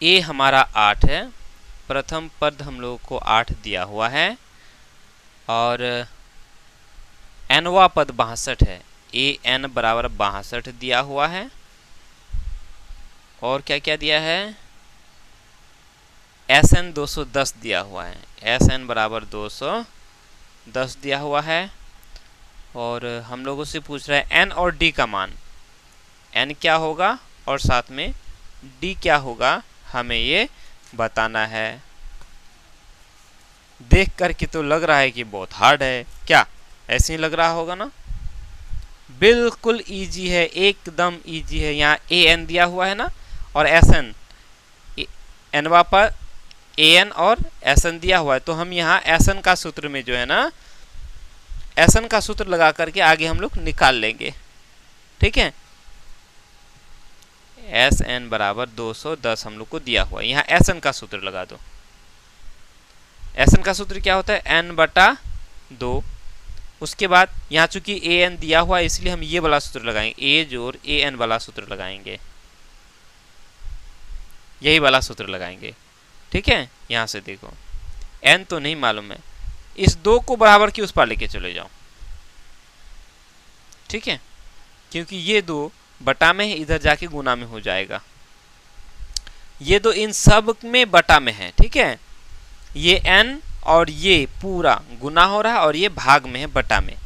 ए हमारा 8 है, प्रथम पद हम लोग को 8 दिया हुआ है और एनवा पद 62 है, ए एन बराबर 62 दिया हुआ है। और क्या क्या दिया है, एस एन 210 दिया हुआ है, एस एन बराबर 210 दिया हुआ है। और हम लोगों से पूछ रहा है एन और डी का मान, एन क्या होगा और साथ में डी क्या होगा, हमें ये बताना है। देख करके तो लग रहा है कि बहुत हार्ड है, क्या ऐसे ही लग रहा होगा ना? बिल्कुल इजी है, एकदम इजी है। यहाँ ए एन दिया हुआ है ना और एस एन, एनवा पर ए एन और एस एन दिया हुआ है, तो हम यहाँ एस एन का सूत्र में जो है ना, एस एन का सूत्र लगा करके आगे हम लोग निकाल लेंगे। ठीक है, एस एन बराबर 210 हम लोग को दिया हुआ है, यहाँ एस एन का सूत्र लगा दो। एस एन का सूत्र क्या होता है, एन बटा 2। उसके बाद यहाँ चूंकि ए एन दिया हुआ है इसलिए हम ये वाला सूत्र लगाएंगे, ए जोड़ ए एन वाला सूत्र लगाएंगे, यही वाला सूत्र लगाएंगे। ठीक है, यहाँ से देखो एन तो नहीं मालूम है, इस 2 को बराबर की उस पार लेके चले जाओ। ठीक है, क्योंकि ये 2 बटा में है, इधर जाके गुना में हो जाएगा। ये 2 इन सब में बटा में है। ठीक है, ये n और ये पूरा गुना हो रहा है और ये भाग में है, बटा में।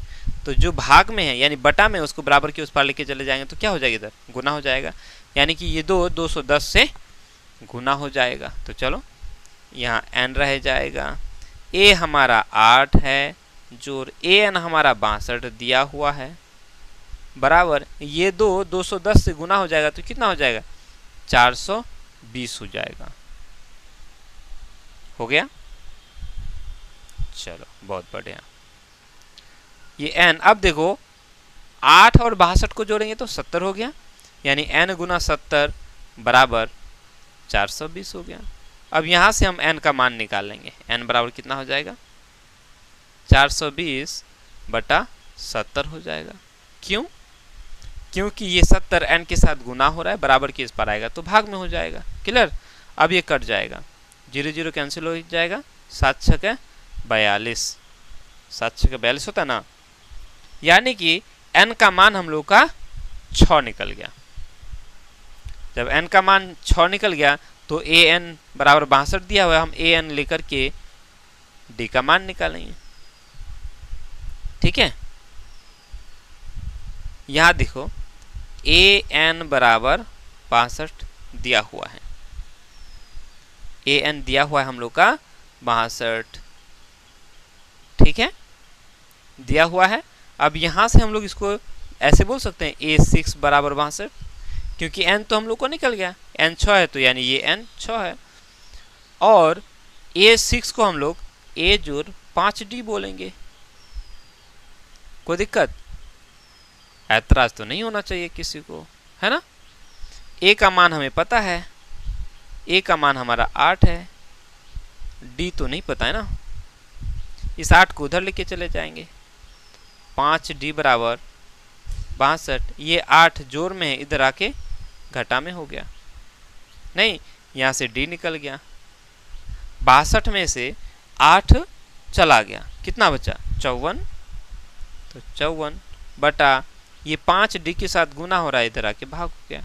तो जो भाग में है यानी बटा में, उसको बराबर के उस पार लेके चले जाएंगे तो क्या हो जाएगा, इधर गुना हो जाएगा, यानी कि ये 2 210 से गुना हो जाएगा। तो चलो यहाँ n रह जाएगा, a हमारा 8 है जोड़ ए एन हमारा 62 दिया हुआ है, बराबर ये 2 210 से गुना हो जाएगा तो कितना हो जाएगा, 420 हो जाएगा। हो गया, चलो बहुत बढ़िया। ये n, अब देखो 8 और 62 को जोड़ेंगे तो 70 हो गया, यानी n गुना 70 बराबर 420 हो गया। अब यहाँ से हम n का मान निकाल लेंगे, n बराबर कितना हो जाएगा, 420 बटा 70 हो जाएगा। क्यों, क्योंकि ये 70 n के साथ गुना हो रहा है, बराबर के इस पर आएगा तो भाग में हो जाएगा। क्लियर, अब ये कट जाएगा, 0 0 कैंसिल हो जाएगा, 7 6 42, 7 6 42 होता ना, यानी कि n का मान हम लोग का 6 निकल गया। जब n का मान 6 निकल गया तो ए एन बराबर 62 दिया हुआ है, हम ए एन लेकर के डी का मान निकालेंगे। ठीक है, यहां देखो ए एन बराबर 62 दिया हुआ है, ए एन दिया हुआ है हम लोग का 62। ठीक है, दिया हुआ है। अब यहां से हम लोग इसको ऐसे बोल सकते हैं A6 बराबर 62, क्योंकि n तो हम लोग को निकल गया, n 6 है तो यानी ये n 6 है। और A6 को हम लोग a जोड़ 5d बोलेंगे। कोई दिक्कत, ऐतराज तो नहीं होना चाहिए किसी को, है ना? a का मान हमें पता है, a का मान हमारा 8 है, d तो नहीं पता है ना, इस 8 को उधर लेके चले जाएंगे, 5d बराबर 62, ये 8 जोड़ में है, इधर आके घटा में हो गया, नहीं यहाँ से d निकल गया, 62 में से 8 चला गया, कितना बचा 54, तो 54 बटा ये 5d के साथ गुना हो रहा है, इधर आके भाग हो गया।